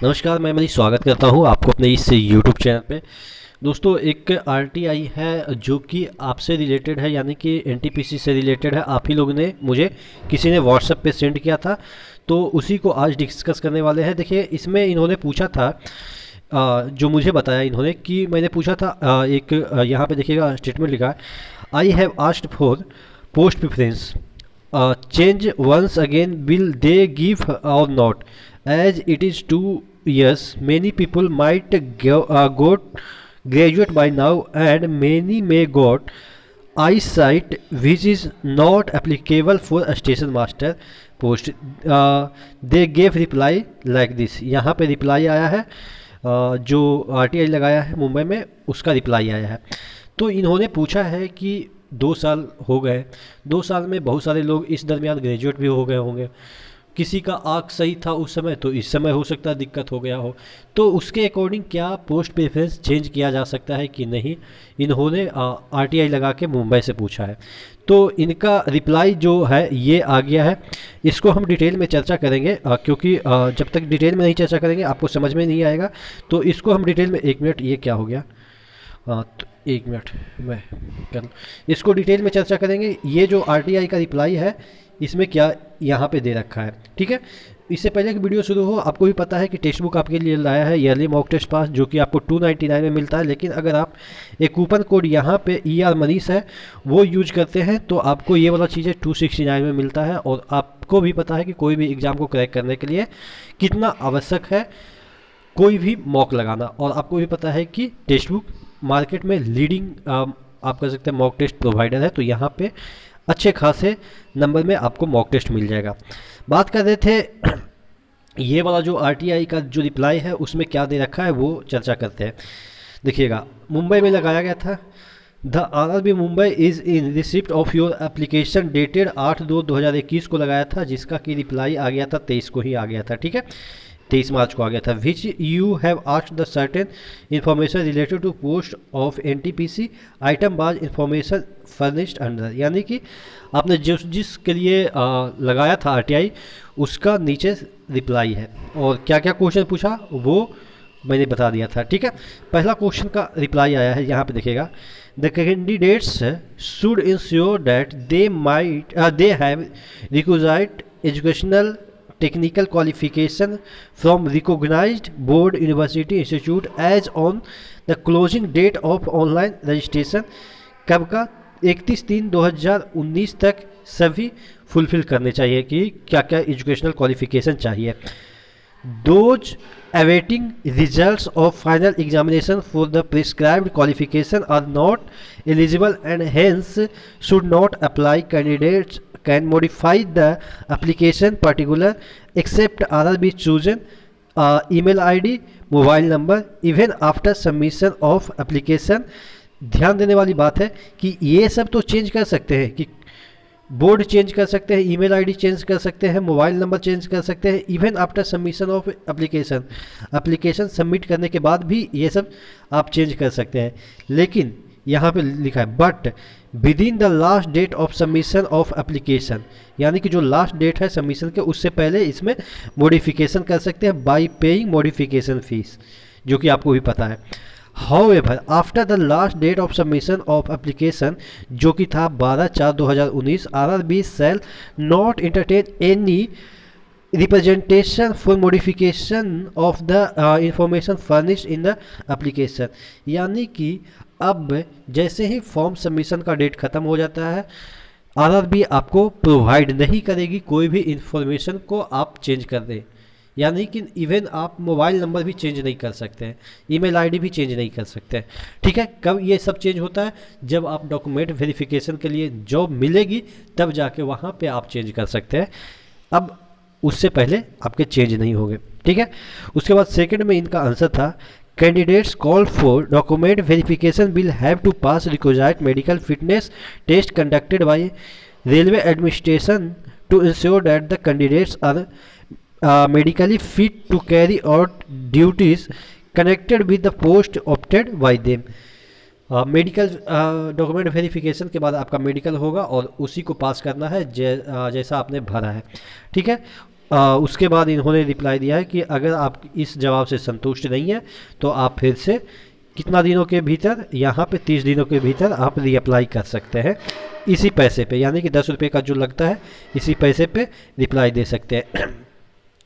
नमस्कार, मैं मनीष स्वागत करता हूं आपको अपने इस यूट्यूब चैनल पे। दोस्तों, एक आरटीआई है जो कि आपसे रिलेटेड है, यानी कि एनटीपीसी से रिलेटेड है। आप ही लोगों ने मुझे किसी ने व्हाट्सएप पे सेंड किया था, तो उसी को आज डिस्कस करने वाले हैं। देखिए, इसमें इन्होंने पूछा था, जो मुझे बताया इन्होंने कि मैंने पूछा था, यहाँ पे देखिएगा स्टेटमेंट लिखा है, I have asked for post preference change once again, will they give or not, as it is 2 years many people might got graduate by now and many may got eyesight which is not applicable for a station master post. They gave reply like this. यहाँ पे reply आया है, जो RTI लगाया है मुंबई में उसका reply आया है। तो इन्होंने पूछा है कि 2 साल हो गए, 2 साल में बहुत सारे लोग इस दरमियान ग्रेजुएट भी हो गए होंगे। किसी का आँख सही था उस समय, तो इस समय हो सकता है दिक्कत हो गया हो। तो उसके अकॉर्डिंग क्या पोस्ट प्रेफरेंस चेंज किया जा सकता है कि नहीं, इन्होंने आरटीआई लगा के मुंबई से पूछा है। तो इनका रिप्लाई जो है ये आ गया है। इसको हम डिटेल में चर्चा करेंगे, क्योंकि जब तक डिटेल में नहीं चर्चा करेंगे आपको समझ में नहीं आएगा। तो इसको हम डिटेल में, 1 मिनट, ये क्या हो गया, हाँ तो 1 मिनट मैं कर लूँ। इसको डिटेल में चर्चा करेंगे। ये जो आरटीआई का रिप्लाई है इसमें क्या यहाँ पे दे रखा है, ठीक है। इससे पहले कि वीडियो शुरू हो, आपको भी पता है कि टेक्स्ट बुक आपके लिए लाया है ईयरली मॉक टेस्ट पास, जो कि आपको 299 में मिलता है। लेकिन अगर आप एक कूपन कोड यहाँ पे ER मनीष है वो यूज करते हैं तो आपको ये वाला चीज़ें 269 में मिलता है। और आपको भी पता है कि कोई भी एग्ज़ाम को क्रैक करने के लिए कितना आवश्यक है कोई भी मॉक लगाना। और आपको भी पता है कि टेक्स्ट बुक मार्केट में लीडिंग आप कह सकते हैं मॉक टेस्ट प्रोवाइडर है। तो यहाँ पे अच्छे खासे नंबर में आपको मॉक टेस्ट मिल जाएगा। बात कर रहे थे ये वाला जो आरटीआई का जो रिप्लाई है उसमें क्या दे रखा है वो चर्चा करते हैं। देखिएगा, मुंबई में लगाया गया था, the RRB Mumbai is in receipt of your application dated 8/2/2021 को लगाया था, जिसका कि रिप्लाई आ गया था 23 को ही आ गया था, ठीक है, 23 मार्च को आ गया था। Which you have asked the certain information related to post of NTPC item wise information furnished under, यानी कि आपने जिसके लिए लगाया था आरटीआई उसका नीचे रिप्लाई है। और क्या क्या क्वेश्चन पूछा वो मैंने बता दिया था, ठीक है। पहला क्वेश्चन का रिप्लाई आया है, यहाँ पे देखिएगा, the candidates should ensure that they have requisite educational technical qualification from recognized board university institute as on the closing date of online registration। कब का? 31/3/2019 तक सभी फुलफिल करने चाहिए कि क्या क्या एजुकेशनल क्वालिफिकेशन चाहिए। Those awaiting results of final examination for the prescribed qualification are not eligible and hence should not apply. Candidates can modify the application particular except RRB chosen email ID, mobile number even after submission of application. ध्यान देने वाली बात है कि ये सब तो change कर सकते हैं, कि बोर्ड चेंज कर सकते हैं, ईमेल आईडी चेंज कर सकते हैं, मोबाइल नंबर चेंज कर सकते हैं, even after submission of application, application submit करने के बाद भी ये सब आप चेंज कर सकते हैं। लेकिन यहाँ पे लिखा है but within the last date of submission of application, यानी कि जो लास्ट डेट है सबमिशन के उससे पहले इसमें मॉडिफिकेशन कर सकते हैं बाय पेइंग मॉडिफिकेशन फीस, जो कि आपको भी पता है। However, after the last date of submission of application, जो कि था 12/4/2019, RRB shall not entertain any representation for modification of the information furnished in the application। यानी कि अब जैसे ही फॉर्म सबमिशन का डेट ख़त्म हो जाता है, RRB आपको प्रोवाइड नहीं करेगी कोई भी इंफॉर्मेशन को आप चेंज कर दें। यानी कि इवन आप मोबाइल नंबर भी चेंज नहीं कर सकते हैं, ईमेल आईडी भी चेंज नहीं कर सकते हैं, ठीक है। कब ये सब चेंज होता है? जब आप डॉक्यूमेंट वेरिफिकेशन के लिए जॉब मिलेगी तब जाके वहाँ पे आप चेंज कर सकते हैं। अब उससे पहले आपके चेंज नहीं होंगे, ठीक है। उसके बाद सेकंड में इनका आंसर था, candidates call for document verification will have to pass required medical fitness test conducted by railway administration to ensure that the candidates are medically fit to carry out duties connected with the post opted by them। Medical document verification के बाद आपका medical होगा और उसी को पास करना है जैसा आपने भरा है, ठीक है। उसके बाद इन्होंने रिप्लाई दिया है कि अगर आप इस जवाब से संतुष्ट नहीं है तो आप फिर से कितना दिनों के भीतर, यहाँ पे 30 दिनों के भीतर आप रीअप्लाई कर सकते हैं इसी पैसे पे, यानी कि 10 रुपये का जो लगता है इसी पैसे पे रिप्लाई दे सकते हैं।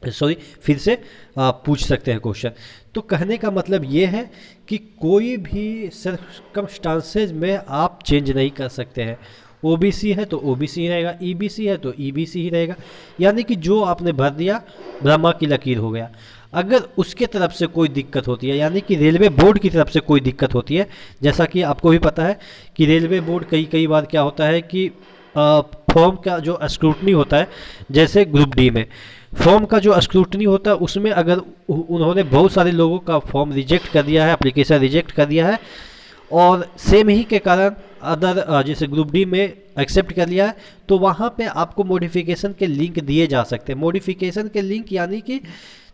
सॉरी, फिर से पूछ सकते हैं क्वेश्चन। तो कहने का मतलब ये है कि कोई भी सर्कमस्टांसेज में आप चेंज नहीं कर सकते हैं। ओबीसी है तो ओबीसी ही रहेगा, ईबीसी है तो ईबीसी ही रहेगा, यानी कि जो आपने भर दिया ब्रह्मा की लकीर हो गया। अगर उसके तरफ से कोई दिक्कत होती है, यानी कि रेलवे बोर्ड की तरफ से कोई दिक्कत होती है, जैसा कि आपको भी पता है कि रेलवे बोर्ड कई बार क्या होता है कि फॉर्म का जो स्क्रूटनी होता है, जैसे ग्रुप डी में फॉर्म का जो स्क्रूटनी होता है उसमें अगर उन्होंने बहुत सारे लोगों का फॉर्म रिजेक्ट कर दिया है, एप्लीकेशन रिजेक्ट कर दिया है, और सेम ही के कारण अदर जैसे ग्रुप डी में एक्सेप्ट कर लिया है, तो वहाँ पे आपको मॉडिफिकेशन के लिंक दिए जा सकते हैं। मॉडिफिकेशन के लिंक यानी कि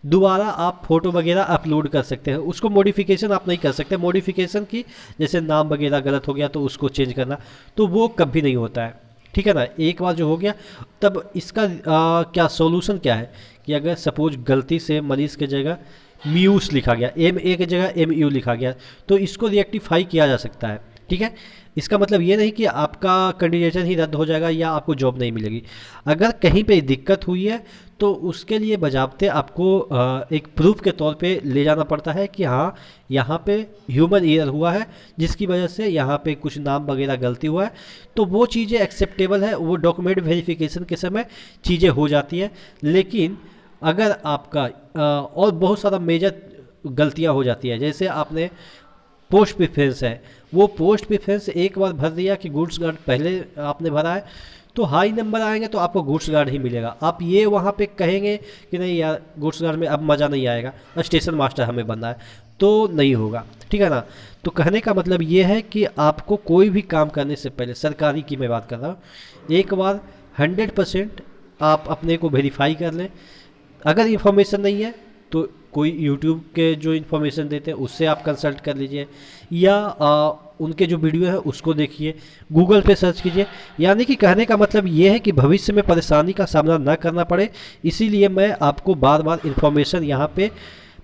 दोबारा आप फोटो वगैरह अपलोड कर सकते हैं, उसको मॉडिफिकेशन आप नहीं कर सकते। मॉडिफिकेशन की जैसे नाम वगैरह गलत हो गया तो उसको चेंज करना, तो वो कभी नहीं होता है, ठीक है ना। एक बार जो हो गया, तब इसका क्या सॉल्यूशन क्या है कि अगर सपोज गलती से मनीष के जगह म्यूस लिखा गया, MA की जगह MU लिखा गया, तो इसको रिएक्टिफाई किया जा सकता है, ठीक है। इसका मतलब ये नहीं कि आपका कैंडिडेशन ही रद्द हो जाएगा या आपको जॉब नहीं मिलेगी। अगर कहीं पे दिक्कत हुई है तो उसके लिए बजाबते आपको एक प्रूफ के तौर पे ले जाना पड़ता है कि हाँ यहाँ पे ह्यूमन एरर हुआ है, जिसकी वजह से यहाँ पे कुछ नाम वगैरह गलती हुआ है, तो वो चीज़ें एक्सेप्टेबल है, वो डॉक्यूमेंट वेरिफिकेशन के समय चीज़ें हो जाती हैं। लेकिन अगर आपका और बहुत सारा मेजर गलतियाँ हो जाती है, जैसे आपने पोस्ट प्रेफरेंस है, वो पोस्ट प्रेफरेंस एक बार भर दिया कि गुड्स गार्ड पहले आपने भरा है, तो हाई नंबर आएंगे तो आपको गुड्स गार्ड ही मिलेगा। आप ये वहाँ पे कहेंगे कि नहीं यार गुड्स गार्ड में अब मज़ा नहीं आएगा, स्टेशन मास्टर हमें बनना है, तो नहीं होगा, ठीक है ना। तो कहने का मतलब ये है कि आपको कोई भी काम करने से पहले, सरकारी की मैं बात कर रहा हूँ, एक बार 100% आप अपने को वेरीफाई कर लें। अगर इन्फॉर्मेशन नहीं है तो कोई यूट्यूब के जो इन्फॉर्मेशन देते हैं उससे आप कंसल्ट कर लीजिए, या उनके जो वीडियो है उसको देखिए, गूगल पे सर्च कीजिए। यानी कि कहने का मतलब ये है कि भविष्य में परेशानी का सामना ना करना पड़े, इसीलिए मैं आपको बार बार इन्फॉर्मेशन यहाँ पे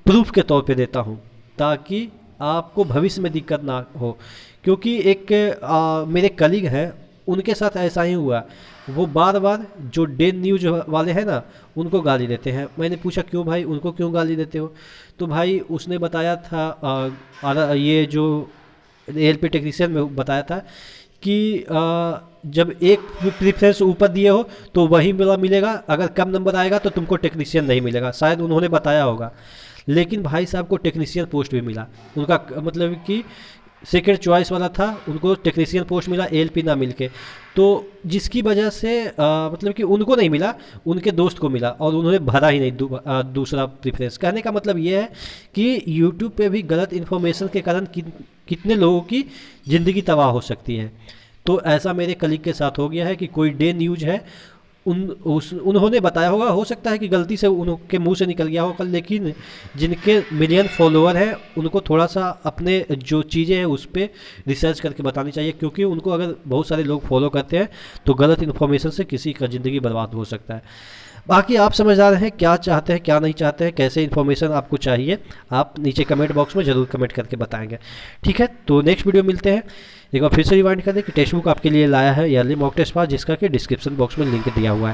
प्रूफ के तौर पे देता हूँ, ताकि आपको भविष्य में दिक्कत ना हो। क्योंकि एक मेरे कलीग हैं, उनके साथ ऐसा ही हुआ, वो बार बार जो डे न्यूज वाले हैं ना उनको गाली देते हैं। मैंने पूछा क्यों भाई, उनको क्यों गाली देते हो? तो भाई उसने बताया था ये जो ALP टेक्नीशियन में बताया था कि जब एक प्रेफरेंस ऊपर दिए हो तो वही मिलेगा, अगर कम नंबर आएगा तो तुमको टेक्नीशियन नहीं मिलेगा, शायद उन्होंने बताया होगा। लेकिन भाई साहब को टेक्नीशियन पोस्ट भी मिला, उनका मतलब कि सेकेंड चॉइस वाला था, उनको टेक्नीशियन पोस्ट मिला ALP ना मिलके, तो जिसकी वजह से मतलब कि उनको नहीं मिला, उनके दोस्त को मिला, और उन्होंने भरा ही नहीं दूसरा प्रेफरेंस। कहने का मतलब ये है कि यूट्यूब पे भी गलत इन्फॉर्मेशन के कारण कितने लोगों की ज़िंदगी तबाह हो सकती है। तो ऐसा मेरे कलीग के साथ हो गया है कि कोई डे न्यूज है, उन्होंने बताया होगा, हो सकता है कि गलती से उनके मुंह से निकल गया होगा, लेकिन जिनके मिलियन फॉलोअर हैं उनको थोड़ा सा अपने जो चीज़ें हैं उस पर रिसर्च करके बतानी चाहिए, क्योंकि उनको अगर बहुत सारे लोग फॉलो करते हैं तो गलत इन्फॉर्मेशन से किसी का ज़िंदगी बर्बाद हो सकता है। बाकी आप समझदार हैं, क्या चाहते हैं क्या नहीं चाहते हैं, कैसे इन्फॉर्मेशन आपको चाहिए, आप नीचे कमेंट बॉक्स में ज़रूर कमेंट करके बताएंगे, ठीक है। तो नेक्स्ट वीडियो मिलते हैं। एक बार फिर से रिमाइंड कर दें कि टेक्स्ट बुक आपके लिए लाया है ईयरली मॉक टेस्ट पास, जिसका कि डिस्क्रिप्शन बॉक्स में लिंक दिया हुआ है।